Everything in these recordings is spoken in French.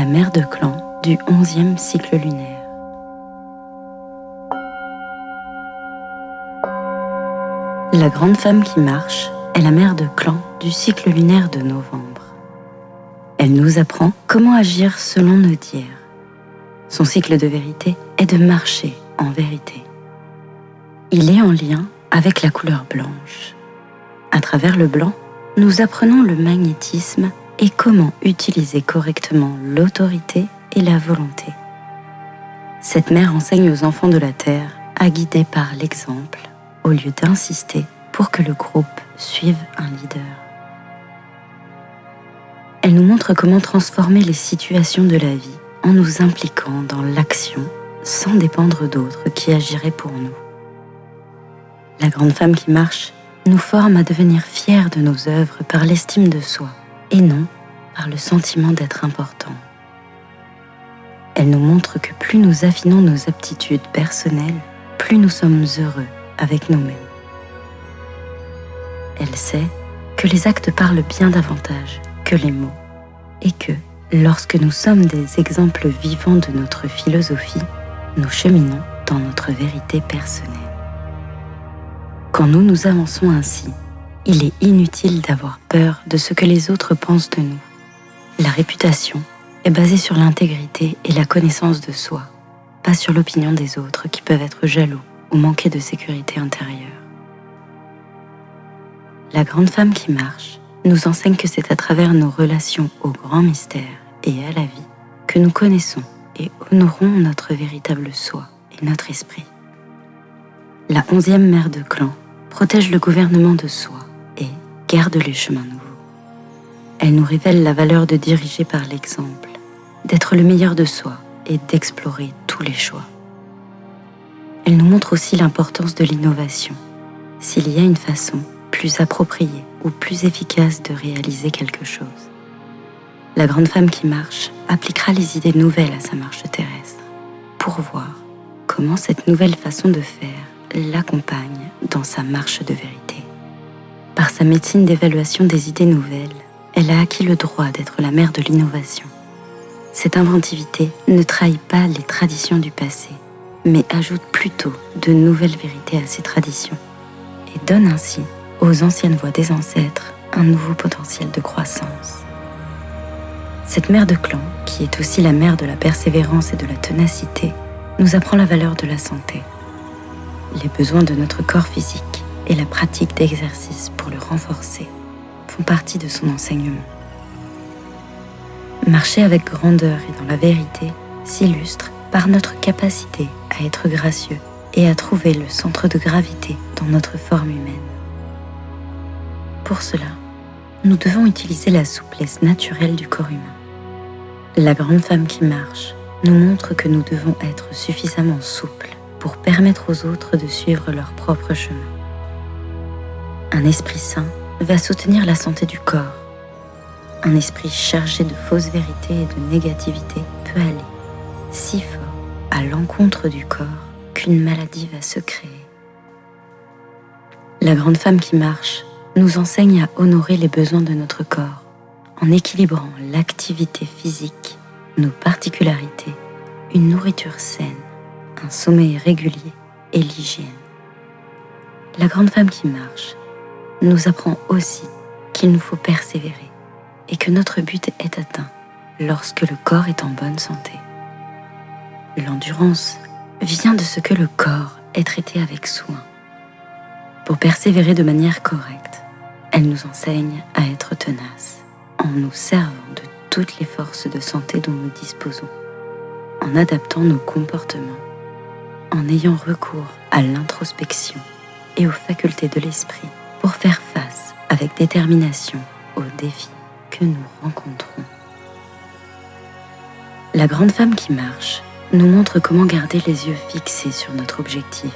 la mère de clan du 11e cycle lunaire. La grande femme qui marche est la mère de clan du cycle lunaire de novembre. Elle nous apprend comment agir selon nos dires. Son cycle de vérité est de marcher en vérité. Il est en lien avec la couleur blanche. À travers le blanc, nous apprenons le magnétisme et comment utiliser correctement l'autorité et la volonté. Cette mère enseigne aux enfants de la Terre à guider par l'exemple au lieu d'insister pour que le groupe suive un leader. Elle nous montre comment transformer les situations de la vie en nous impliquant dans l'action sans dépendre d'autres qui agiraient pour nous. La grande femme qui marche nous forme à devenir fiers de nos œuvres par l'estime de soi et non par le sentiment d'être important. Elle nous montre que plus nous affinons nos aptitudes personnelles, plus nous sommes heureux avec nous-mêmes. Elle sait que les actes parlent bien davantage que les mots et que, lorsque nous sommes des exemples vivants de notre philosophie, nous cheminons dans notre vérité personnelle. Quand nous avançons ainsi, il est inutile d'avoir peur de ce que les autres pensent de nous. La réputation est basée sur l'intégrité et la connaissance de soi, pas sur l'opinion des autres qui peuvent être jaloux ou manquer de sécurité intérieure. La grande femme qui marche nous enseigne que c'est à travers nos relations au grand mystère et à la vie que nous connaissons et honorons notre véritable soi et notre esprit. La 11e mère de clan protège le gouvernement de soi et garde les chemins nouveaux. Elle nous révèle la valeur de diriger par l'exemple, d'être le meilleur de soi et d'explorer tous les choix. Elle nous montre aussi l'importance de l'innovation. S'il y a une façon plus appropriée ou plus efficace de réaliser quelque chose, la grande femme qui marche appliquera les idées nouvelles à sa marche terrestre pour voir comment cette nouvelle façon de faire l'accompagne dans sa marche de vérité. Par sa médecine d'évaluation des idées nouvelles, elle a acquis le droit d'être la mère de l'innovation. Cette inventivité ne trahit pas les traditions du passé, mais ajoute plutôt de nouvelles vérités à ces traditions et donne ainsi aux anciennes voies des ancêtres un nouveau potentiel de croissance. Cette mère de clan, qui est aussi la mère de la persévérance et de la ténacité, nous apprend la valeur de la santé. Les besoins de notre corps physique et la pratique d'exercice pour le renforcer font partie de son enseignement. Marcher avec grandeur et dans la vérité s'illustre par notre capacité à être gracieux et à trouver le centre de gravité dans notre forme humaine. Pour cela, nous devons utiliser la souplesse naturelle du corps humain. La grande femme qui marche nous montre que nous devons être suffisamment souples pour permettre aux autres de suivre leur propre chemin. Un esprit sain va soutenir la santé du corps. Un esprit chargé de fausses vérités et de négativité peut aller si fort à l'encontre du corps qu'une maladie va se créer. La grande femme qui marche nous enseigne à honorer les besoins de notre corps en équilibrant l'activité physique, nos particularités, une nourriture saine, un sommeil régulier et l'hygiène. La grande femme qui marche nous apprend aussi qu'il nous faut persévérer et que notre but est atteint lorsque le corps est en bonne santé. L'endurance vient de ce que le corps est traité avec soin. Pour persévérer de manière correcte, elle nous enseigne à être tenace en nous servant de toutes les forces de santé dont nous disposons, en adaptant nos comportements, en ayant recours à l'introspection et aux facultés de l'esprit pour faire face avec détermination aux défis que nous rencontrons. La grande femme qui marche nous montre comment garder les yeux fixés sur notre objectif,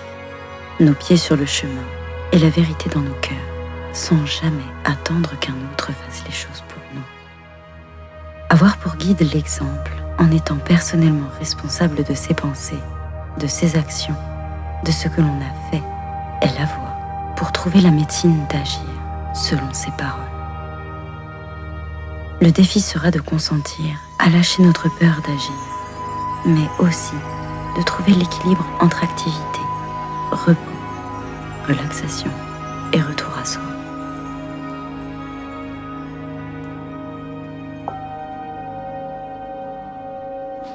nos pieds sur le chemin et la vérité dans nos cœurs, sans jamais attendre qu'un autre fasse les choses pour nous. Avoir pour guide l'exemple en étant personnellement responsable de ses pensées, de ses actions, de ce que l'on a fait, est la voie pour trouver la médecine d'agir selon ses paroles. Le défi sera de consentir à lâcher notre peur d'agir, mais aussi de trouver l'équilibre entre activité, repos, relaxation et retour à soi.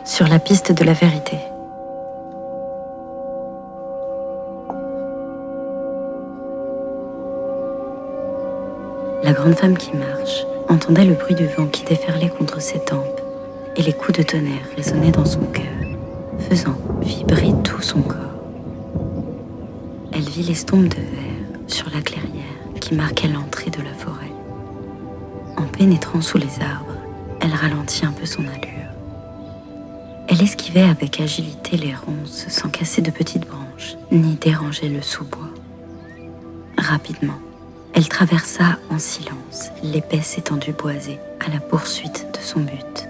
Sur la piste de la vérité. La grande femme qui marche entendait le bruit du vent qui déferlait contre ses tempes et les coups de tonnerre résonnaient dans son cœur, faisant vibrer tout son corps. Elle vit l'estompe de verre sur la clairière qui marquait l'entrée de la forêt. En pénétrant sous les arbres, elle ralentit un peu son allure. Elle esquivait avec agilité les ronces sans casser de petites branches, ni déranger le sous-bois. Rapidement, elle traversa en silence l'épaisse étendue boisée à la poursuite de son but.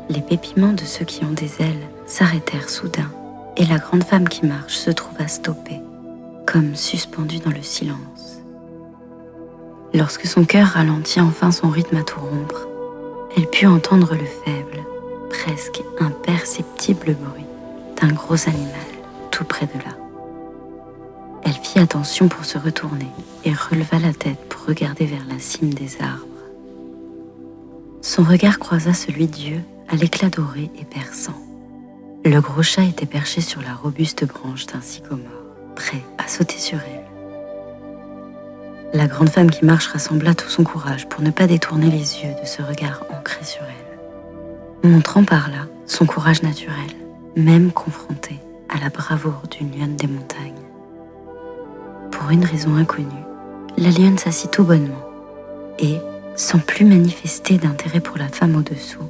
Les pépiments de ceux qui ont des ailes s'arrêtèrent soudain et la grande femme qui marche se trouva stoppée, comme suspendue dans le silence. Lorsque son cœur ralentit enfin son rythme à tout rompre, elle put entendre le faible, presque imperceptible bruit d'un gros animal tout près de là. Elle fit attention pour se retourner et releva la tête pour regarder vers la cime des arbres. Son regard croisa celui d'yeux à l'éclat doré et perçant. Le gros chat était perché sur la robuste branche d'un sycomore, prêt à sauter sur elle. La grande femme qui marche rassembla tout son courage pour ne pas détourner les yeux de ce regard ancré sur elle, montrant par là son courage naturel, même confronté à la bravoure d'une lionne des montagnes. Pour une raison inconnue, la lionne s'assit tout bonnement et, sans plus manifester d'intérêt pour la femme au-dessous,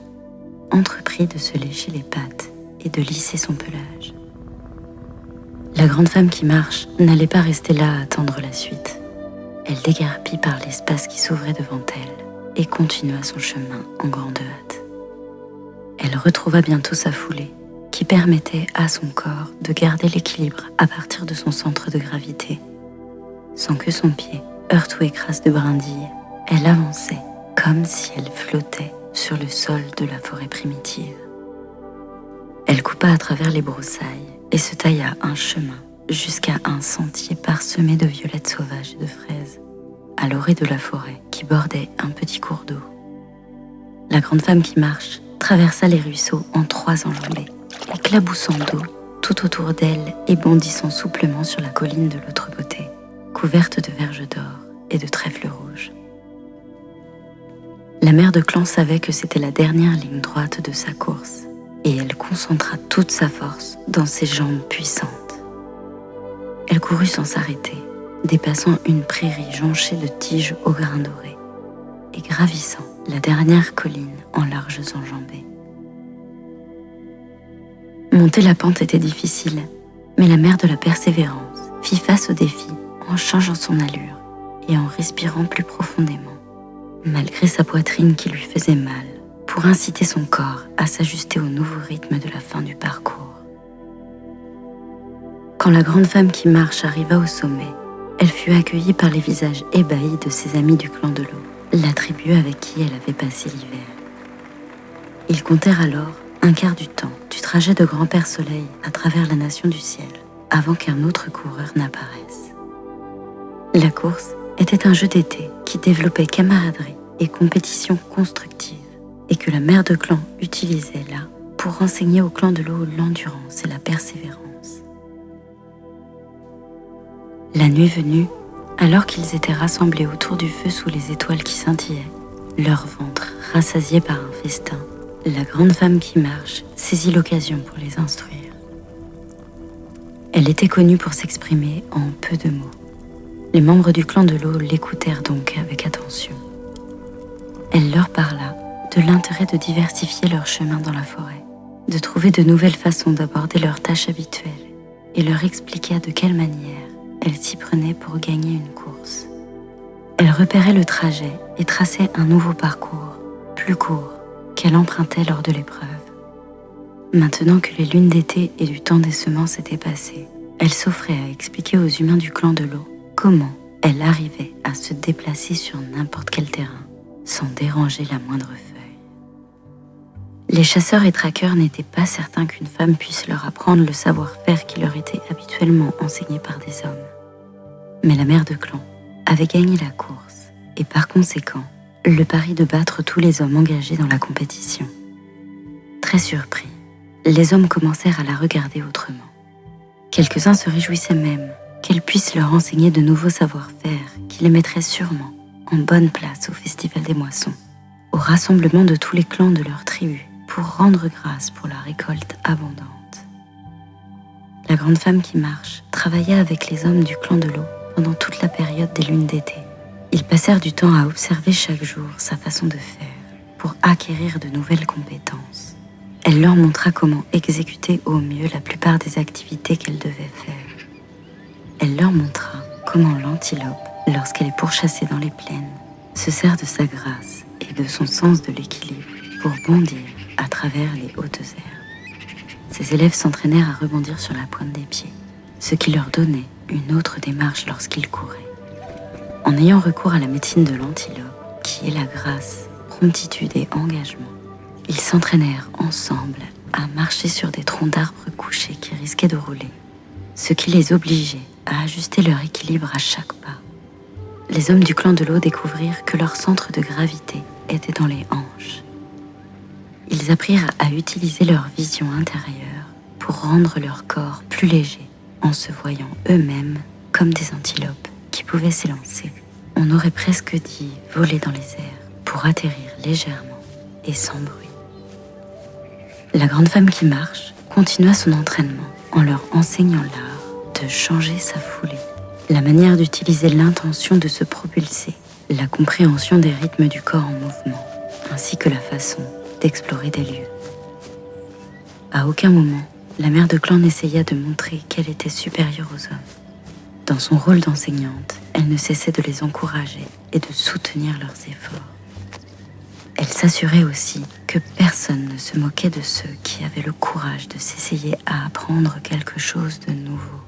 entreprit de se lécher les pattes et de lisser son pelage. La grande femme qui marche n'allait pas rester là à attendre la suite. Elle déguerpit par l'espace qui s'ouvrait devant elle et continua son chemin en grande hâte. Elle retrouva bientôt sa foulée, qui permettait à son corps de garder l'équilibre à partir de son centre de gravité. Sans que son pied heurte ou écrase de brindilles, elle avançait comme si elle flottait sur le sol de la forêt primitive. Elle coupa à travers les broussailles et se tailla un chemin jusqu'à un sentier parsemé de violettes sauvages et de fraises, à l'orée de la forêt qui bordait un petit cours d'eau. La grande femme qui marche traversa les ruisseaux en 3 enjambées, éclaboussant d'eau tout autour d'elle et bondissant souplement sur la colline de l'autre côté, couverte de verges d'or et de trèfles rouges. La mère de clan savait que c'était la dernière ligne droite de sa course, et elle concentra toute sa force dans ses jambes puissantes. Elle courut sans s'arrêter, dépassant une prairie jonchée de tiges au grain doré, et gravissant la dernière colline en larges enjambées. Monter la pente était difficile, mais la mère de la persévérance fit face au défi en changeant son allure et en respirant plus profondément, malgré sa poitrine qui lui faisait mal, pour inciter son corps à s'ajuster au nouveau rythme de la fin du parcours. Quand la grande femme qui marche arriva au sommet, elle fut accueillie par les visages ébahis de ses amis du clan de l'eau, la tribu avec qui elle avait passé l'hiver. Ils comptèrent alors un quart du temps du trajet de Grand-Père Soleil à travers la nation du ciel, avant qu'un autre coureur n'apparaisse. La course était un jeu d'été qui développait camaraderie et compétition constructive, et que la mère de clan utilisait là pour enseigner au clan de l'eau l'endurance et la persévérance. La nuit venue, alors qu'ils étaient rassemblés autour du feu sous les étoiles qui scintillaient, leur ventre rassasié par un festin, la grande femme qui marche saisit l'occasion pour les instruire. Elle était connue pour s'exprimer en peu de mots. Les membres du clan de l'eau l'écoutèrent donc avec attention. Elle leur parla de l'intérêt de diversifier leur chemin dans la forêt, de trouver de nouvelles façons d'aborder leurs tâches habituelles et leur expliqua de quelle manière elle s'y prenait pour gagner une course. Elle repérait le trajet et traçait un nouveau parcours, plus court, qu'elle empruntait lors de l'épreuve. Maintenant que les lunes d'été et du temps des semences étaient passées, elle s'offrait à expliquer aux humains du clan de l'eau comment elle arrivait à se déplacer sur n'importe quel terrain sans déranger la moindre feuille. Les chasseurs et traqueurs n'étaient pas certains qu'une femme puisse leur apprendre le savoir-faire qui leur était habituellement enseigné par des hommes. Mais la mère de clan avait gagné la course et par conséquent, le pari de battre tous les hommes engagés dans la compétition. Très surpris, les hommes commencèrent à la regarder autrement. Quelques-uns se réjouissaient même qu'elle puisse leur enseigner de nouveaux savoir-faire qui les mettraient sûrement en bonne place au Festival des Moissons, au rassemblement de tous les clans de leur tribu pour rendre grâce pour la récolte abondante. La grande femme qui marche travailla avec les hommes du clan de l'eau pendant toute la période des lunes d'été. Ils passèrent du temps à observer chaque jour sa façon de faire pour acquérir de nouvelles compétences. Elle leur montra comment exécuter au mieux la plupart des activités qu'elle devait faire. Elle leur montra comment l'antilope, lorsqu'elle est pourchassée dans les plaines, se sert de sa grâce et de son sens de l'équilibre pour bondir à travers les hautes herbes. Ses élèves s'entraînèrent à rebondir sur la pointe des pieds, ce qui leur donnait une autre démarche lorsqu'ils couraient. En ayant recours à la médecine de l'antilope, qui est la grâce, promptitude et engagement, ils s'entraînèrent ensemble à marcher sur des troncs d'arbres couchés qui risquaient de rouler, ce qui les obligeait à ajuster leur équilibre à chaque pas. Les hommes du clan de l'eau découvrirent que leur centre de gravité était dans les hanches. Ils apprirent à utiliser leur vision intérieure pour rendre leur corps plus léger en se voyant eux-mêmes comme des antilopes qui pouvaient s'élancer. On aurait presque dit voler dans les airs pour atterrir légèrement et sans bruit. La grande femme qui marche continua son entraînement en leur enseignant l'art de changer sa foulée, la manière d'utiliser l'intention de se propulser, la compréhension des rythmes du corps en mouvement, ainsi que la façon d'explorer des lieux. À aucun moment, la mère de clan n'essaya de montrer qu'elle était supérieure aux hommes. Dans son rôle d'enseignante, elle ne cessait de les encourager et de soutenir leurs efforts. Elle s'assurait aussi que personne ne se moquait de ceux qui avaient le courage de s'essayer à apprendre quelque chose de nouveau.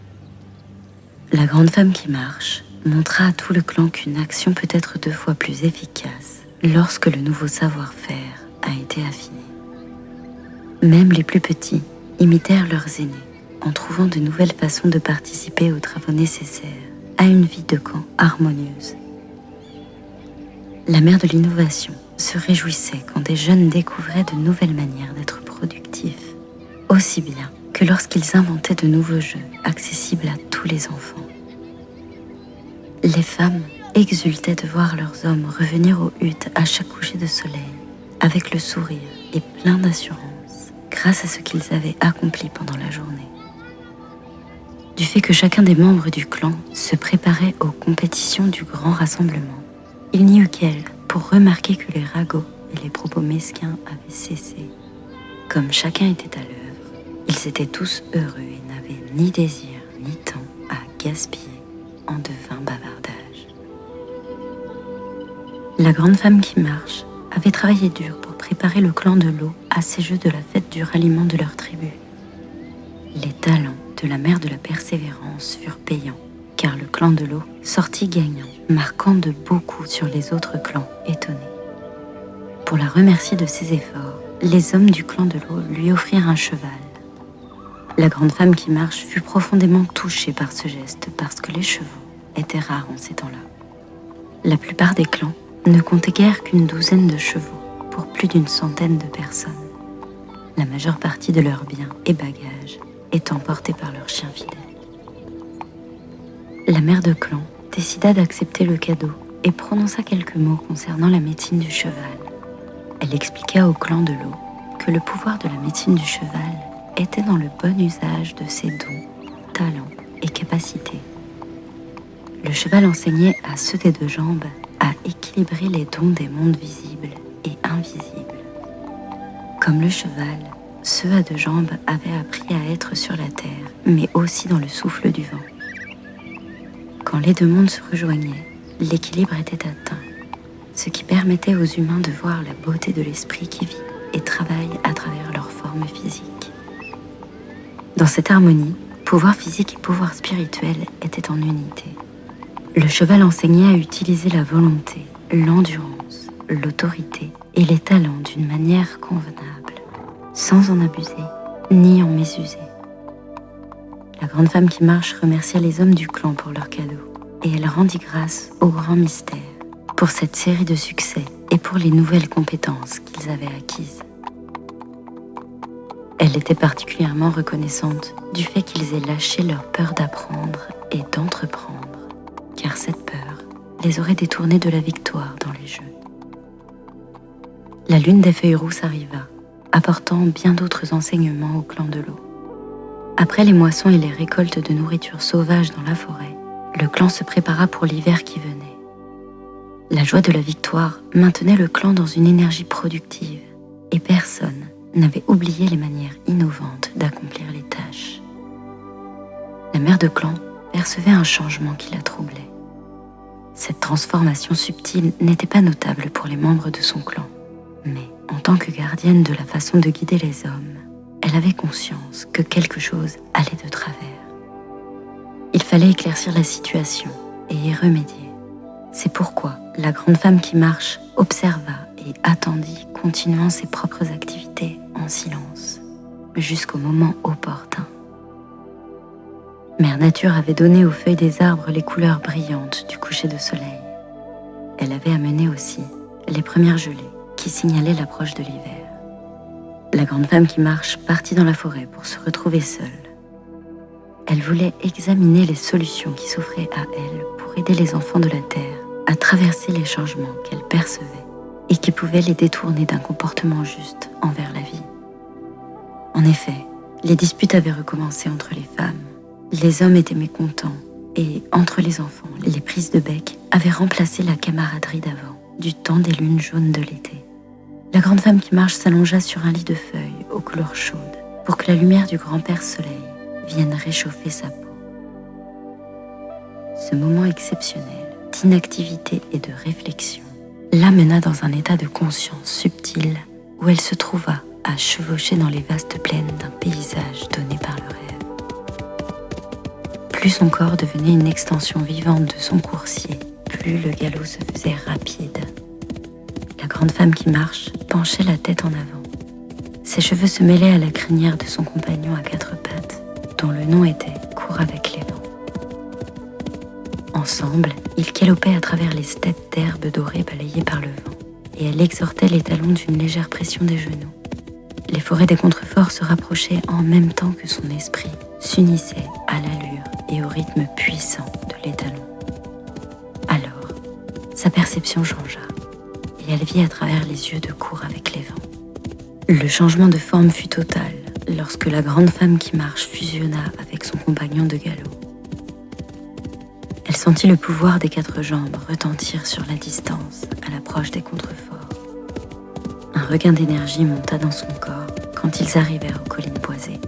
La grande femme qui marche montra à tout le clan qu'une action peut être 2 fois plus efficace lorsque le nouveau savoir-faire a été affiné. Même les plus petits imitèrent leurs aînés en trouvant de nouvelles façons de participer aux travaux nécessaires à une vie de camp harmonieuse. La mère de l'innovation se réjouissait quand des jeunes découvraient de nouvelles manières d'être productifs, aussi bien que lorsqu'ils inventaient de nouveaux jeux accessibles à tous les enfants. Les femmes exultaient de voir leurs hommes revenir aux huttes à chaque coucher de soleil, avec le sourire et plein d'assurance, grâce à ce qu'ils avaient accompli pendant la journée. Du fait que chacun des membres du clan se préparait aux compétitions du grand rassemblement, il n'y eut qu'elle pour remarquer que les ragots et les propos mesquins avaient cessé. Comme chacun était à l'œuvre, ils étaient tous heureux et n'avaient ni désir ni temps à gaspiller en de vains bavardages. La grande femme qui marche avait travaillé dur pour préparer le clan de l'eau à ces jeux de la fête du ralliement de leur tribu. Les talents de la mère de la persévérance furent payants, car le clan de l'eau sortit gagnant, marquant de beaucoup sur les autres clans étonnés. Pour la remercier de ses efforts, les hommes du clan de l'eau lui offrirent un cheval. La grande femme qui marche fut profondément touchée par ce geste parce que les chevaux étaient rares en ces temps-là. La plupart des clans ne comptaient guère qu'une douzaine de chevaux pour plus d'une centaine de personnes, la majeure partie de leurs biens et bagages étant portés par leurs chiens fidèles. La mère de clan décida d'accepter le cadeau et prononça quelques mots concernant la médecine du cheval. Elle expliqua au clan de l'eau que le pouvoir de la médecine du cheval était dans le bon usage de ses dons, talents et capacités. Le cheval enseignait à ceux des 2 jambes à équilibrer les dons des mondes visibles et invisibles. Comme le cheval, ceux à 2 jambes avaient appris à être sur la terre, mais aussi dans le souffle du vent. Quand les 2 mondes se rejoignaient, l'équilibre était atteint, ce qui permettait aux humains de voir la beauté de l'esprit qui vit et travaille à travers leur forme physique. Dans cette harmonie, pouvoir physique et pouvoir spirituel étaient en unité. Le cheval enseignait à utiliser la volonté, l'endurance, l'autorité et les talents d'une manière convenable. sans en abuser, ni en mésuser. La grande femme qui marche remercia les hommes du clan pour leurs cadeaux, et elle rendit grâce au grand mystère pour cette série de succès et pour les nouvelles compétences qu'ils avaient acquises. Elle était particulièrement reconnaissante du fait qu'ils aient lâché leur peur d'apprendre et d'entreprendre, car cette peur les aurait détournés de la victoire dans les jeux. La lune des feuilles rousses arriva, apportant bien d'autres enseignements au clan de l'eau. Après les moissons et les récoltes de nourriture sauvage dans la forêt, le clan se prépara pour l'hiver qui venait. La joie de la victoire maintenait le clan dans une énergie productive et personne n'avait oublié les manières innovantes d'accomplir les tâches. La mère de clan percevait un changement qui la troublait. Cette transformation subtile n'était pas notable pour les membres de son clan, mais en tant que gardienne de la façon de guider les hommes, elle avait conscience que quelque chose allait de travers. Il fallait éclaircir la situation et y remédier. C'est pourquoi la grande femme qui marche observa et attendit continuant ses propres activités en silence, jusqu'au moment opportun. Mère Nature avait donné aux feuilles des arbres les couleurs brillantes du coucher de soleil. Elle avait amené aussi les premières gelées qui signalaient l'approche de l'hiver. La grande femme qui marche partit dans la forêt pour se retrouver seule. Elle voulait examiner les solutions qui s'offraient à elle pour aider les enfants de la terre à traverser les changements qu'elle percevait et qui pouvaient les détourner d'un comportement juste envers la vie. En effet, les disputes avaient recommencé entre les femmes. Les hommes étaient mécontents et, entre les enfants, les prises de bec avaient remplacé la camaraderie d'avant, du temps des lunes jaunes de l'été. La grande femme qui marche s'allongea sur un lit de feuilles aux couleurs chaudes pour que la lumière du grand-père soleil vienne réchauffer sa peau. Ce moment exceptionnel d'inactivité et de réflexion l'amena dans un état de conscience subtile où elle se trouva à chevaucher dans les vastes plaines d'un paysage donné par le rêve. Plus son corps devenait une extension vivante de son coursier, plus le galop se faisait rapide. La grande femme qui marche penchait la tête en avant. Ses cheveux se mêlaient à la crinière de son compagnon à quatre pattes, dont le nom était « Cours avec les vents ». Ensemble, ils galopaient à travers les steppes d'herbes dorées balayées par le vent, et elle exhortait les talons d'une légère pression des genoux. Les forêts des contreforts se rapprochaient en même temps que son esprit s'unissait à l'allure et au rythme puissant de l'étalon. Alors, sa perception changea, et elle vit à travers les yeux de Cours avec les vents. Le changement de forme fut total lorsque la grande femme qui marche fusionna avec son compagnon de galop. Elle sentit le pouvoir des quatre jambes retentir sur la distance à l'approche des contreforts. Un regain d'énergie monta dans son corps quand ils arrivèrent aux collines boisées.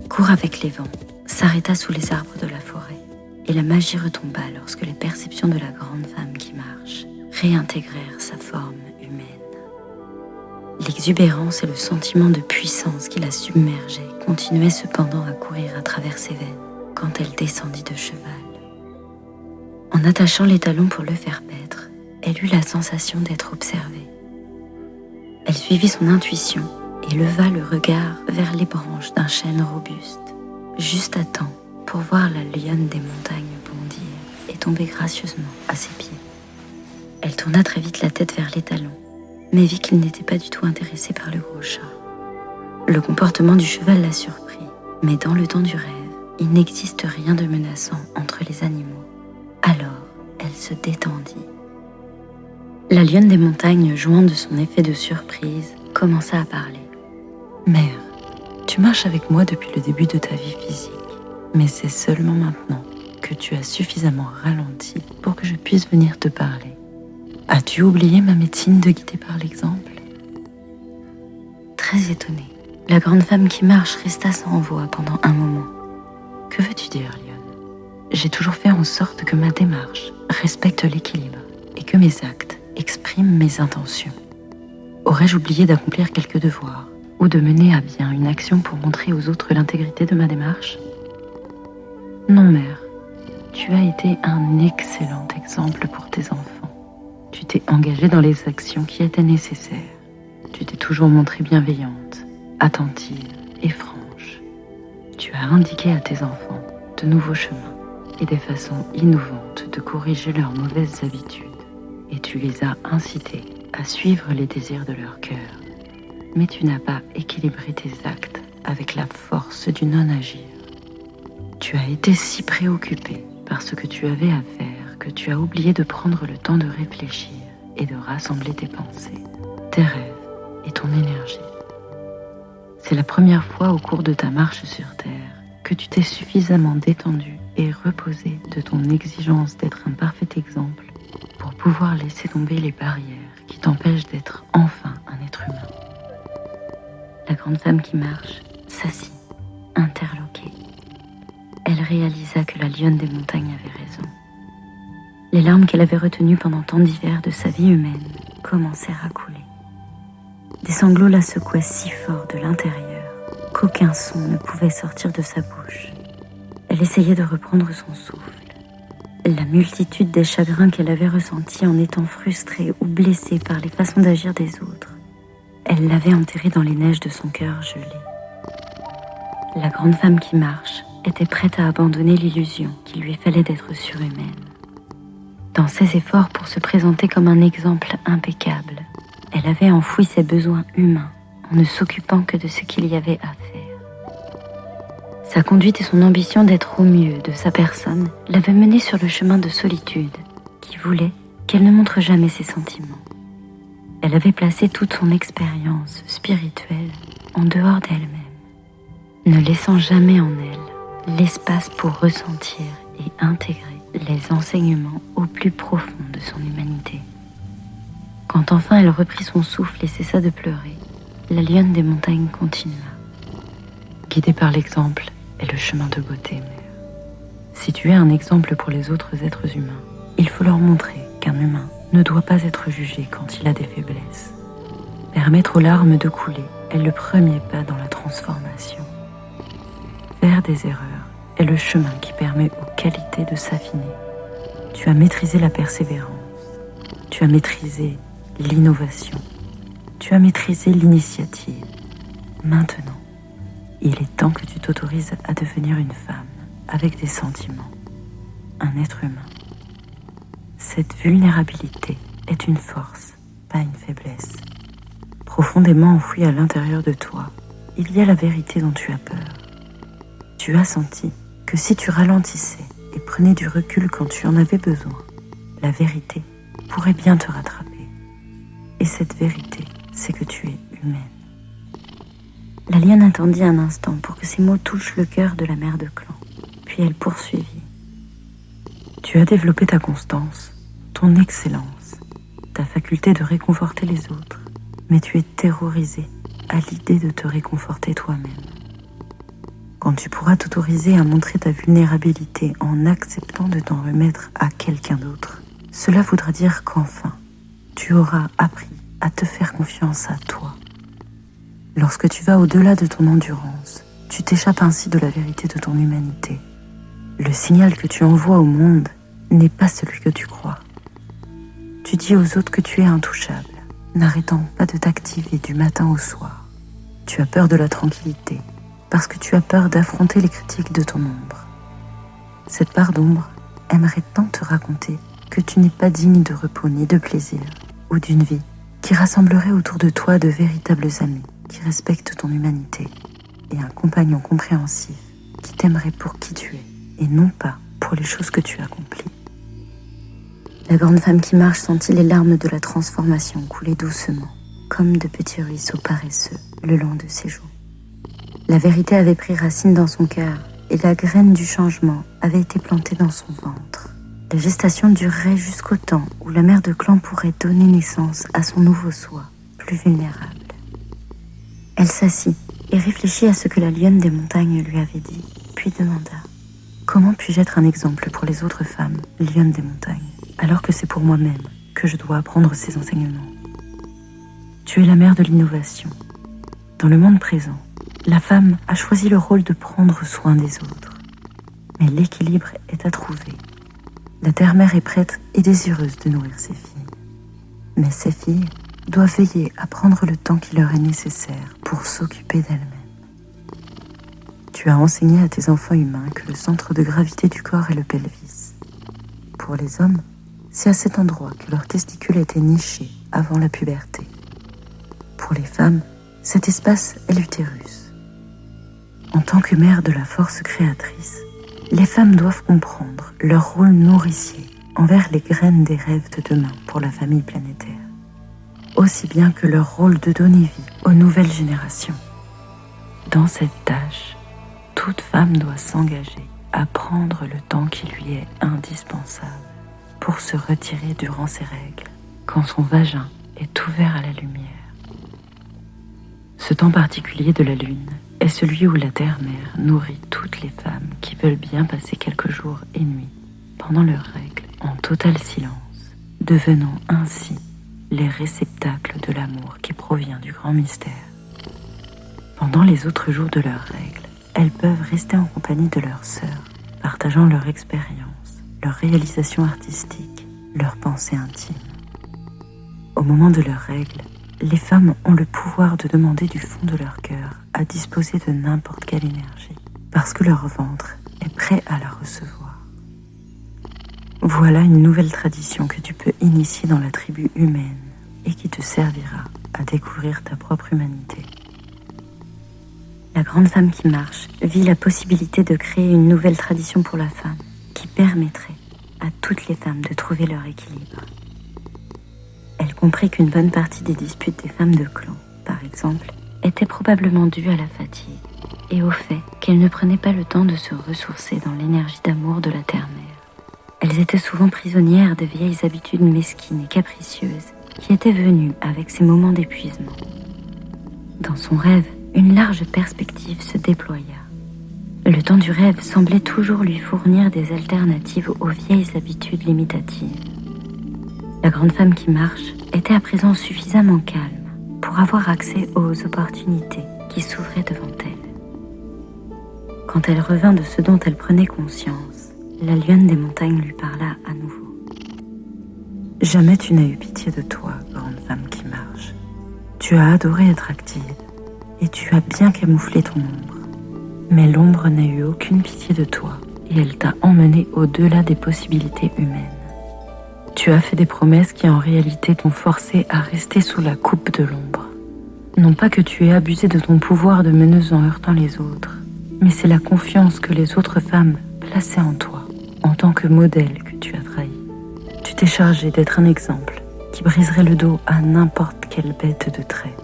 Cours avec les vents s'arrêta sous les arbres de la forêt et la magie retomba lorsque les perceptions de la grande femme qui marche réintégrèrent sa forme humaine. L'exubérance et le sentiment de puissance qui la submergeait continuaient cependant à courir à travers ses veines quand elle descendit de cheval. En attachant les talons pour le faire paître, elle eut la sensation d'être observée. Elle suivit son intuition et leva le regard vers les branches d'un chêne robuste, juste à temps pour voir la lionne des montagnes bondir et tomber gracieusement à ses pieds. Elle tourna très vite la tête vers les talons, mais vit qu'il n'était pas du tout intéressé par le gros chat. Le comportement du cheval la surprit, mais dans le temps du rêve, il n'existe rien de menaçant entre les animaux. Alors, elle se détendit. La lionne des montagnes, jouant de son effet de surprise, commença à parler. « Mère, tu marches avec moi depuis le début de ta vie physique, mais c'est seulement maintenant que tu as suffisamment ralenti pour que je puisse venir te parler. As-tu oublié ma médecine de guider par l'exemple ?» Très étonnée, la grande femme qui marche resta sans voix pendant un moment. « Que veux-tu dire, lionne ? J'ai toujours fait en sorte que ma démarche respecte l'équilibre et que mes actes expriment mes intentions. Aurais-je oublié d'accomplir quelques devoirs ou de mener à bien une action pour montrer aux autres l'intégrité de ma démarche ? Non, mère, tu as été un excellent exemple pour tes enfants. Tu t'es engagée dans les actions qui étaient nécessaires. Tu t'es toujours montrée bienveillante, attentive et franche. Tu as indiqué à tes enfants de nouveaux chemins et des façons innovantes de corriger leurs mauvaises habitudes. Et tu les as incités à suivre les désirs de leur cœur. Mais tu n'as pas équilibré tes actes avec la force du non-agir. Tu as été si préoccupé par ce que tu avais à faire que tu as oublié de prendre le temps de réfléchir et de rassembler tes pensées, tes rêves et ton énergie. C'est la première fois au cours de ta marche sur Terre que tu t'es suffisamment détendu et reposé de ton exigence d'être un parfait exemple pour pouvoir laisser tomber les barrières qui t'empêchent d'être enfin un être humain. La grande femme qui marche s'assit, interloquée. Elle réalisa que la lionne des montagnes avait raison. Les larmes qu'elle avait retenues pendant tant d'hivers de sa vie humaine commencèrent à couler. Des sanglots la secouaient si fort de l'intérieur qu'aucun son ne pouvait sortir de sa bouche. Elle essayait de reprendre son souffle. La multitude des chagrins qu'elle avait ressentis en étant frustrée ou blessée par les façons d'agir des autres, elle l'avait enterrée dans les neiges de son cœur gelé. La grande femme qui marche était prête à abandonner l'illusion qu'il lui fallait d'être surhumaine. Dans ses efforts pour se présenter comme un exemple impeccable, elle avait enfoui ses besoins humains en ne s'occupant que de ce qu'il y avait à faire. Sa conduite et son ambition d'être au mieux de sa personne l'avaient menée sur le chemin de solitude qui voulait qu'elle ne montre jamais ses sentiments. Elle avait placé toute son expérience spirituelle en dehors d'elle-même, ne laissant jamais en elle l'espace pour ressentir et intégrer les enseignements au plus profond de son humanité. Quand enfin elle reprit son souffle et cessa de pleurer, la lionne des montagnes continua. Guidée par l'exemple et le chemin de beauté mère. Si tu es un exemple pour les autres êtres humains, il faut leur montrer qu'un humain ne doit pas être jugé quand il a des faiblesses. Permettre aux larmes de couler est le premier pas dans la transformation. Faire des erreurs est le chemin qui permet aux qualités de s'affiner. Tu as maîtrisé la persévérance, tu as maîtrisé l'innovation, tu as maîtrisé l'initiative. Maintenant, il est temps que tu t'autorises à devenir une femme avec des sentiments, un être humain. Cette vulnérabilité est une force, pas une faiblesse. Profondément enfouie à l'intérieur de toi, il y a la vérité dont tu as peur. Tu as senti que si tu ralentissais et prenais du recul quand tu en avais besoin, la vérité pourrait bien te rattraper. Et cette vérité, c'est que tu es humaine. La lionne attendit un instant pour que ces mots touchent le cœur de la mère de clan, puis elle poursuivit. Tu as développé ta constance, ton excellence, ta faculté de réconforter les autres, mais tu es terrorisée à l'idée de te réconforter toi-même. Quand tu pourras t'autoriser à montrer ta vulnérabilité en acceptant de t'en remettre à quelqu'un d'autre, cela voudra dire qu'enfin, tu auras appris à te faire confiance à toi. Lorsque tu vas au-delà de ton endurance, tu t'échappes ainsi de la vérité de ton humanité. Le signal que tu envoies au monde n'est pas celui que tu crois. Tu dis aux autres que tu es intouchable, n'arrêtant pas de t'activer du matin au soir. Tu as peur de la tranquillité, parce que tu as peur d'affronter les critiques de ton ombre. Cette part d'ombre aimerait tant te raconter que tu n'es pas digne de repos ni de plaisir, ou d'une vie qui rassemblerait autour de toi de véritables amis qui respectent ton humanité et un compagnon compréhensif qui t'aimerait pour qui tu es et non pas pour les choses que tu accomplis. La grande femme qui marche sentit les larmes de la transformation couler doucement, comme de petits ruisseaux paresseux le long de ses joues. La vérité avait pris racine dans son cœur et la graine du changement avait été plantée dans son ventre. La gestation durerait jusqu'au temps où la mère de clan pourrait donner naissance à son nouveau soi, plus vulnérable. Elle s'assit et réfléchit à ce que la lionne des montagnes lui avait dit, puis demanda « Comment puis-je être un exemple pour les autres femmes, lionnes des montagnes, alors que c'est pour moi-même que je dois apprendre ces enseignements ?» Tu es la mère de l'innovation. Dans le monde présent, la femme a choisi le rôle de prendre soin des autres. Mais l'équilibre est à trouver. La terre-mère est prête et désireuse de nourrir ses filles. Mais ces filles doivent veiller à prendre le temps qui leur est nécessaire pour s'occuper d'elles-mêmes. Tu as enseigné à tes enfants humains que le centre de gravité du corps est le pelvis. Pour les hommes, c'est à cet endroit que leurs testicules étaient nichés avant la puberté. Pour les femmes, cet espace est l'utérus. En tant que mère de la force créatrice, les femmes doivent comprendre leur rôle nourricier envers les graines des rêves de demain pour la famille planétaire, aussi bien que leur rôle de donner vie aux nouvelles générations. Dans cette tâche, toute femme doit s'engager à prendre le temps qui lui est indispensable pour se retirer durant ses règles, quand son vagin est ouvert à la lumière. Ce temps particulier de la lune est celui où la Terre-Mère nourrit toutes les femmes qui veulent bien passer quelques jours et nuits pendant leurs règles en total silence, devenant ainsi les réceptacles de l'amour qui provient du grand mystère. Pendant les autres jours de leurs règles, elles peuvent rester en compagnie de leurs sœurs, partageant leur expérience, leurs réalisations artistiques, leurs pensées intimes. Au moment de leurs règles, les femmes ont le pouvoir de demander du fond de leur cœur à disposer de n'importe quelle énergie, parce que leur ventre est prêt à la recevoir. Voilà une nouvelle tradition que tu peux initier dans la tribu humaine et qui te servira à découvrir ta propre humanité. La grande femme qui marche vit la possibilité de créer une nouvelle tradition pour la femme qui permettrait à toutes les femmes de trouver leur équilibre. Elle comprit qu'une bonne partie des disputes des femmes de clan, par exemple, étaient probablement dues à la fatigue et au fait qu'elles ne prenaient pas le temps de se ressourcer dans l'énergie d'amour de la terre-mère. Elles étaient souvent prisonnières de vieilles habitudes mesquines et capricieuses qui étaient venues avec ces moments d'épuisement. Dans son rêve, une large perspective se déploya. Le temps du rêve semblait toujours lui fournir des alternatives aux vieilles habitudes limitatives. La grande femme qui marche était à présent suffisamment calme pour avoir accès aux opportunités qui s'ouvraient devant elle. Quand elle revint de ce dont elle prenait conscience, la lionne des montagnes lui parla à nouveau. « Jamais tu n'as eu pitié de toi, grande femme qui marche. Tu as adoré être active et tu as bien camouflé ton ombre. Mais l'ombre n'a eu aucune pitié de toi et elle t'a emmené au-delà des possibilités humaines. Tu as fait des promesses qui en réalité t'ont forcé à rester sous la coupe de l'ombre. Non pas que tu aies abusé de ton pouvoir de meneuse en heurtant les autres, mais c'est la confiance que les autres femmes plaçaient en toi, en tant que modèle que tu as trahi. Tu t'es chargé d'être un exemple qui briserait le dos à n'importe quelle bête de trait.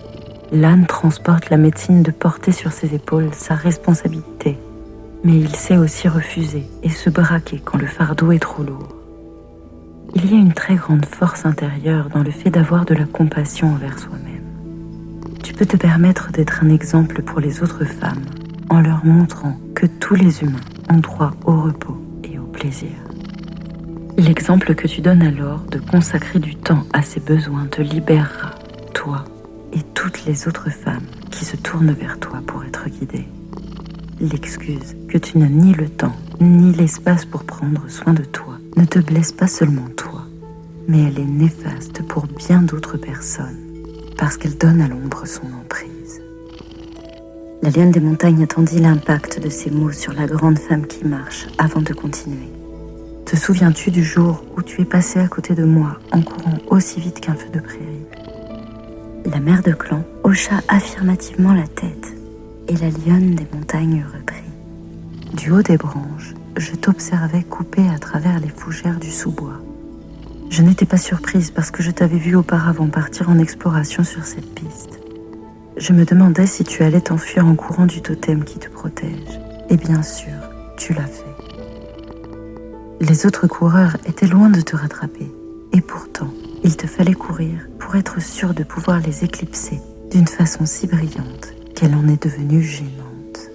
L'âne transporte la médecine de porter sur ses épaules sa responsabilité, mais il sait aussi refuser et se braquer quand le fardeau est trop lourd. Il y a une très grande force intérieure dans le fait d'avoir de la compassion envers soi-même. Tu peux te permettre d'être un exemple pour les autres femmes en leur montrant que tous les humains ont droit au repos et au plaisir. L'exemple que tu donnes alors de consacrer du temps à ces besoins te libérera, toi et toutes les autres femmes qui se tournent vers toi pour être guidées. L'excuse que tu n'as ni le temps ni l'espace pour prendre soin de toi ne te blesse pas seulement toi, mais elle est néfaste pour bien d'autres personnes, parce qu'elle donne à l'ombre son emprise. La lionne des montagnes attendit l'impact de ces mots sur la grande femme qui marche avant de continuer. Te souviens-tu du jour où tu es passé à côté de moi en courant aussi vite qu'un feu de prairie ? La mère de clan hocha affirmativement la tête et la lionne des montagnes reprit. Du haut des branches, je t'observais couper à travers les fougères du sous-bois. Je n'étais pas surprise parce que je t'avais vu auparavant partir en exploration sur cette piste. Je me demandais si tu allais t'enfuir en courant du totem qui te protège. Et bien sûr, tu l'as fait. Les autres coureurs étaient loin de te rattraper. Et pourtant, il te fallait courir pour être sûr de pouvoir les éclipser d'une façon si brillante qu'elle en est devenue gênante.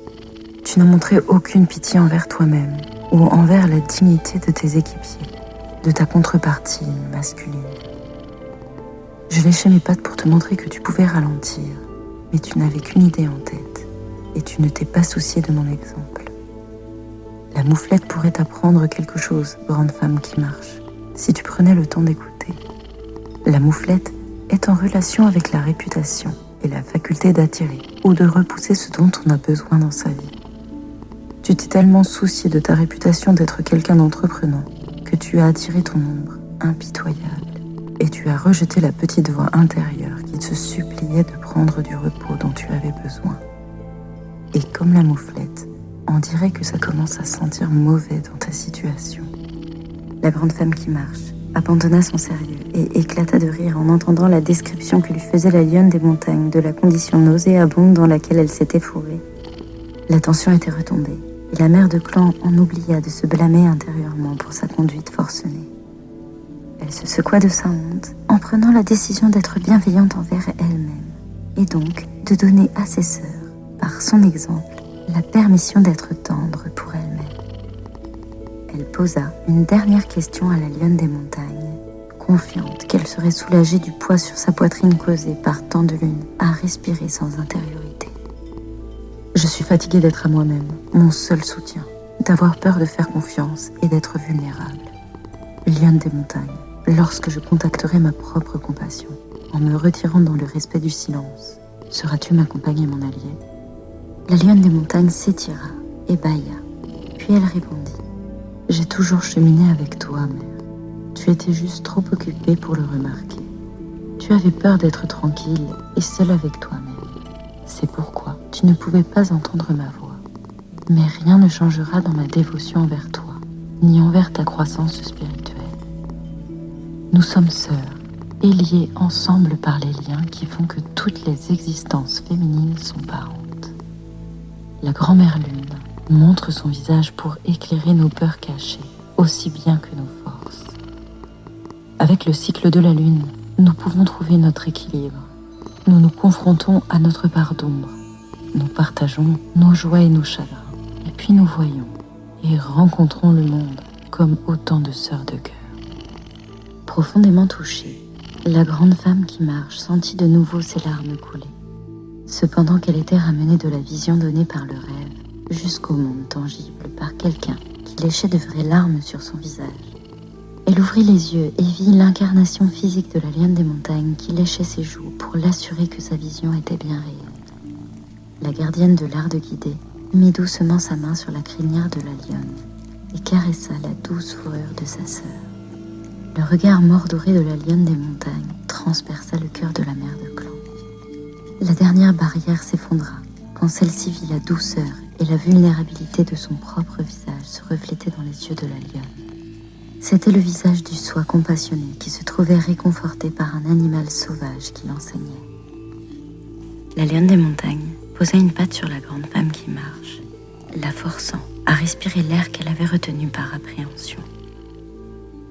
Tu n'as montré aucune pitié envers toi-même ou envers la dignité de tes équipiers, de ta contrepartie masculine. Je léchais mes pattes pour te montrer que tu pouvais ralentir, mais tu n'avais qu'une idée en tête et tu ne t'es pas soucié de mon exemple. La mouflette pourrait t'apprendre quelque chose, grande femme qui marche, si tu prenais le temps d'écouter. La mouflette est en relation avec la réputation et la faculté d'attirer ou de repousser ce dont on a besoin dans sa vie. Tu t'es tellement soucié de ta réputation d'être quelqu'un d'entreprenant que tu as attiré ton ombre impitoyable et tu as rejeté la petite voix intérieure qui te suppliait de prendre du repos dont tu avais besoin. Et comme la mouflette, on dirait que ça commence à sentir mauvais dans ta situation. La grande femme qui marche abandonna son sérieux et éclata de rire en entendant la description que lui faisait la lionne des montagnes de la condition nauséabonde dans laquelle elle s'était fourrée. La tension était retombée et la mère de clan en oublia de se blâmer intérieurement pour sa conduite forcenée. Elle se secoua de sa honte en prenant la décision d'être bienveillante envers elle-même et donc de donner à ses sœurs, par son exemple, la permission d'être tendre pour elle-même. Elle posa une dernière question à la lionne des montagnes, confiante qu'elle serait soulagée du poids sur sa poitrine causé par tant de lune à respirer sans intériorité. Je suis fatiguée d'être à moi-même, mon seul soutien, d'avoir peur de faire confiance et d'être vulnérable. Lionne des montagnes, lorsque je contacterai ma propre compassion, en me retirant dans le respect du silence, seras-tu ma compagne et mon allié ? La lionne des montagnes s'étira et bâilla, puis elle répondit. J'ai toujours cheminé avec toi, mère. Tu étais juste trop occupée pour le remarquer. Tu avais peur d'être tranquille et seule avec toi-même. C'est pourquoi tu ne pouvais pas entendre ma voix. Mais rien ne changera dans ma dévotion envers toi, ni envers ta croissance spirituelle. Nous sommes sœurs et liées ensemble par les liens qui font que toutes les existences féminines sont parentes. La grand-mère lune montre son visage pour éclairer nos peurs cachées, aussi bien que nos forces. Avec le cycle de la lune, nous pouvons trouver notre équilibre. Nous nous confrontons à notre part d'ombre. Nous partageons nos joies et nos chagrins. Et puis nous voyons et rencontrons le monde comme autant de sœurs de cœur. Profondément touchée, la grande femme qui marche sentit de nouveau ses larmes couler. Cependant qu'elle était ramenée de la vision donnée par le rêve, jusqu'au monde tangible par quelqu'un qui léchait de vraies larmes sur son visage. Elle ouvrit les yeux et vit l'incarnation physique de la lionne des montagnes qui léchait ses joues pour l'assurer que sa vision était bien réelle. La gardienne de l'art de guider mit doucement sa main sur la crinière de la lionne et caressa la douce fourrure de sa sœur. Le regard mordoré de la lionne des montagnes transperça le cœur de la mère de clan. La dernière barrière s'effondra quand celle-ci vit la douceur et la vulnérabilité de son propre visage se refléter dans les yeux de la lionne. C'était le visage du soi compassionné qui se trouvait réconforté par un animal sauvage qui l'enseignait. La lionne des montagnes posa une patte sur la grande femme qui marche, la forçant à respirer l'air qu'elle avait retenu par appréhension.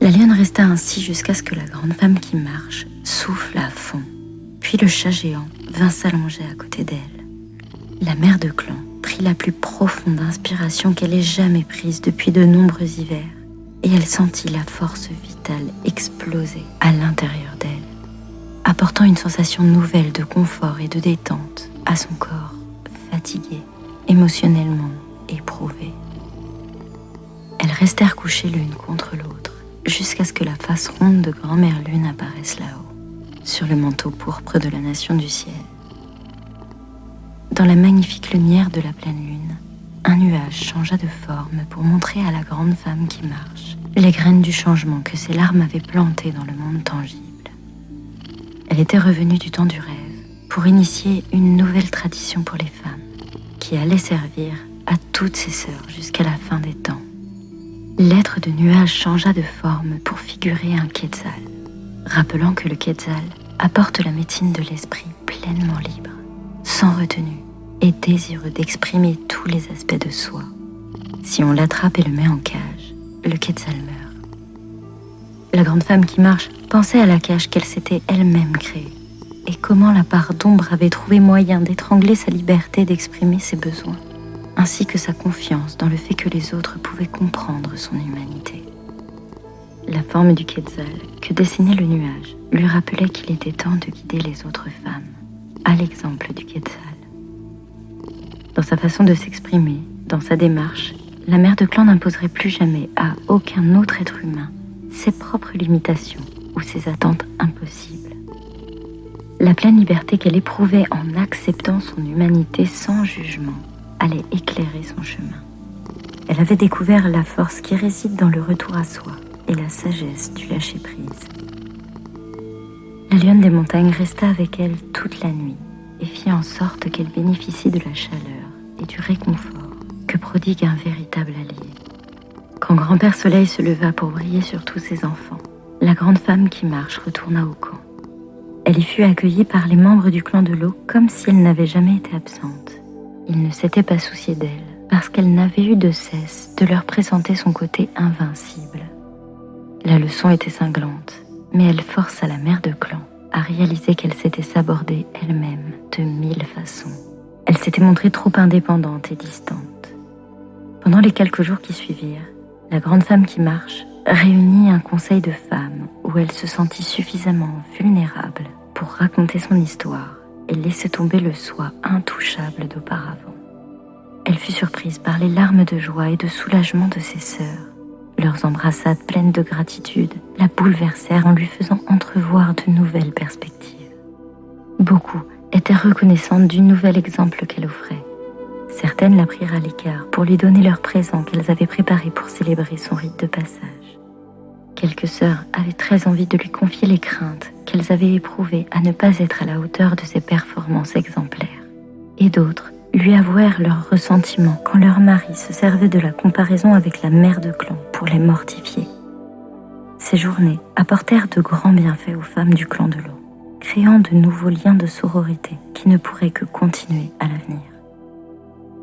La lionne resta ainsi jusqu'à ce que la grande femme qui marche souffle à fond, puis le chat géant vint s'allonger à côté d'elle. La mère de clan prit la plus profonde inspiration qu'elle ait jamais prise depuis de nombreux hivers, et elle sentit la force vitale exploser à l'intérieur d'elle, apportant une sensation nouvelle de confort et de détente à son corps fatigué, émotionnellement éprouvé. Elles restèrent couchées l'une contre l'autre, jusqu'à ce que la face ronde de grand-mère lune apparaisse là-haut, sur le manteau pourpre de la nation du ciel. Dans la magnifique lumière de la pleine lune, un nuage changea de forme pour montrer à la grande femme qui marche les graines du changement que ses larmes avaient plantées dans le monde tangible. Elle était revenue du temps du rêve pour initier une nouvelle tradition pour les femmes qui allait servir à toutes ses sœurs jusqu'à la fin des temps. L'être de nuage changea de forme pour figurer un quetzal, rappelant que le quetzal apporte la médecine de l'esprit pleinement libre, sans retenue et désireux d'exprimer tous les aspects de soi. Si on l'attrape et le met en cage, le quetzal meurt. La grande femme qui marche pensait à la cage qu'elle s'était elle-même créée et comment la part d'ombre avait trouvé moyen d'étrangler sa liberté d'exprimer ses besoins, ainsi que sa confiance dans le fait que les autres pouvaient comprendre son humanité. La forme du quetzal que dessinait le nuage lui rappelait qu'il était temps de guider les autres femmes, à l'exemple du quetzal. Dans sa façon de s'exprimer, dans sa démarche, la mère de clan n'imposerait plus jamais à aucun autre être humain ses propres limitations ou ses attentes impossibles. La pleine liberté qu'elle éprouvait en acceptant son humanité sans jugement allait éclairer son chemin. Elle avait découvert la force qui réside dans le retour à soi et la sagesse du lâcher-prise. La lionne des montagnes resta avec elle toute la nuit et fit en sorte qu'elle bénéficie de la chaleur et du réconfort que prodigue un véritable allié. Quand Grand-Père Soleil se leva pour briller sur tous ses enfants, la grande femme qui marche retourna au camp. Elle y fut accueillie par les membres du clan de l'eau comme si elle n'avait jamais été absente. Ils ne s'étaient pas souciés d'elle parce qu'elle n'avait eu de cesse de leur présenter son côté invincible. La leçon était cinglante, mais elle força la mère de clan à réaliser qu'elle s'était sabordée elle-même de 1000 façons. Elle s'était montrée trop indépendante et distante. Pendant les quelques jours qui suivirent, la grande femme qui marche réunit un conseil de femmes où elle se sentit suffisamment vulnérable pour raconter son histoire et laisser tomber le soi intouchable d'auparavant. Elle fut surprise par les larmes de joie et de soulagement de ses sœurs. Leurs embrassades pleines de gratitude la bouleversèrent en lui faisant entrevoir de nouvelles perspectives. Beaucoup étaient reconnaissantes du nouvel exemple qu'elle offrait. Certaines la prirent à l'écart pour lui donner leurs présents qu'elles avaient préparés pour célébrer son rite de passage. Quelques sœurs avaient très envie de lui confier les craintes qu'elles avaient éprouvées à ne pas être à la hauteur de ses performances exemplaires. Et d'autres lui avouèrent leur ressentiment quand leur mari se servait de la comparaison avec la mère de clan pour les mortifier. Ces journées apportèrent de grands bienfaits aux femmes du clan de l'eau, créant de nouveaux liens de sororité qui ne pourraient que continuer à l'avenir.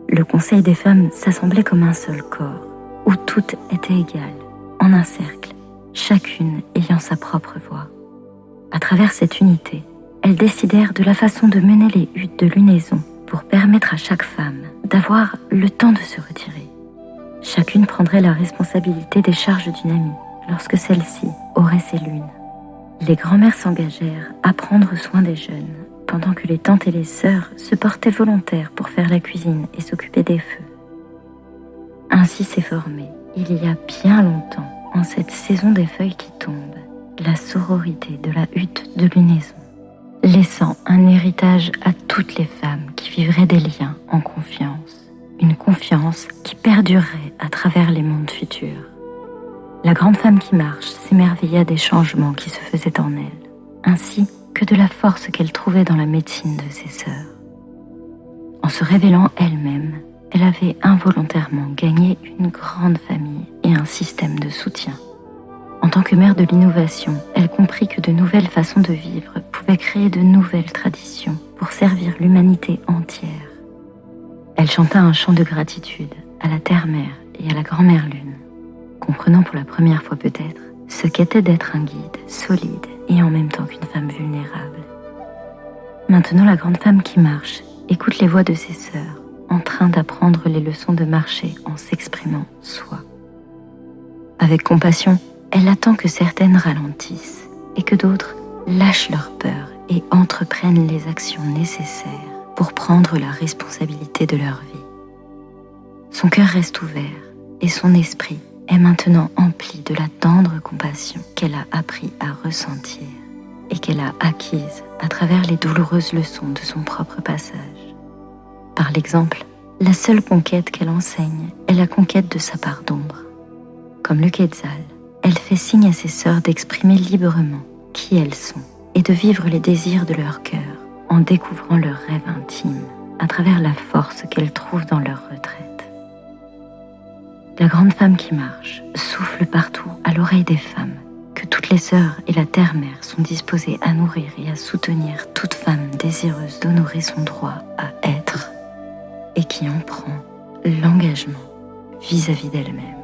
Le conseil des femmes s'assemblait comme un seul corps, où toutes étaient égales, en un cercle, chacune ayant sa propre voix. À travers cette unité, elles décidèrent de la façon de mener les huttes de lunaison pour permettre à chaque femme d'avoir le temps de se retirer. Chacune prendrait la responsabilité des charges d'une amie lorsque celle-ci aurait ses lunes. Les grands-mères s'engagèrent à prendre soin des jeunes, pendant que les tantes et les sœurs se portaient volontaires pour faire la cuisine et s'occuper des feux. Ainsi s'est formée, il y a bien longtemps, en cette saison des feuilles qui tombent, la sororité de la hutte de lunaison, laissant un héritage à toutes les femmes qui vivraient des liens en confiance, une confiance qui perdurerait à travers les mondes futurs. La grande femme qui marche s'émerveilla des changements qui se faisaient en elle, ainsi que de la force qu'elle trouvait dans la médecine de ses sœurs. En se révélant elle-même, elle avait involontairement gagné une grande famille et un système de soutien. En tant que mère de l'innovation, elle comprit que de nouvelles façons de vivre pouvaient créer de nouvelles traditions pour servir l'humanité entière. Elle chanta un chant de gratitude à la Terre-Mère et à la Grand-Mère Lune, comprenant pour la première fois peut-être ce qu'était d'être un guide solide et en même temps qu'une femme vulnérable. Maintenant, la grande femme qui marche écoute les voix de ses sœurs, en train d'apprendre les leçons de marcher en s'exprimant soi. Avec compassion, elle attend que certaines ralentissent et que d'autres lâchent leur peur et entreprennent les actions nécessaires pour prendre la responsabilité de leur vie. Son cœur reste ouvert et son esprit est maintenant empli de la tendre compassion qu'elle a appris à ressentir et qu'elle a acquise à travers les douloureuses leçons de son propre passage. Par l'exemple, la seule conquête qu'elle enseigne est la conquête de sa part d'ombre. Comme le Quetzal, elle fait signe à ses sœurs d'exprimer librement qui elles sont et de vivre les désirs de leur cœur en découvrant leurs rêves intimes à travers la force qu'elles trouvent dans leur retraite. La grande femme qui marche souffle partout à l'oreille des femmes que toutes les sœurs et la Terre-Mère sont disposées à nourrir et à soutenir toute femme désireuse d'honorer son droit à être et qui en prend l'engagement vis-à-vis d'elle-même.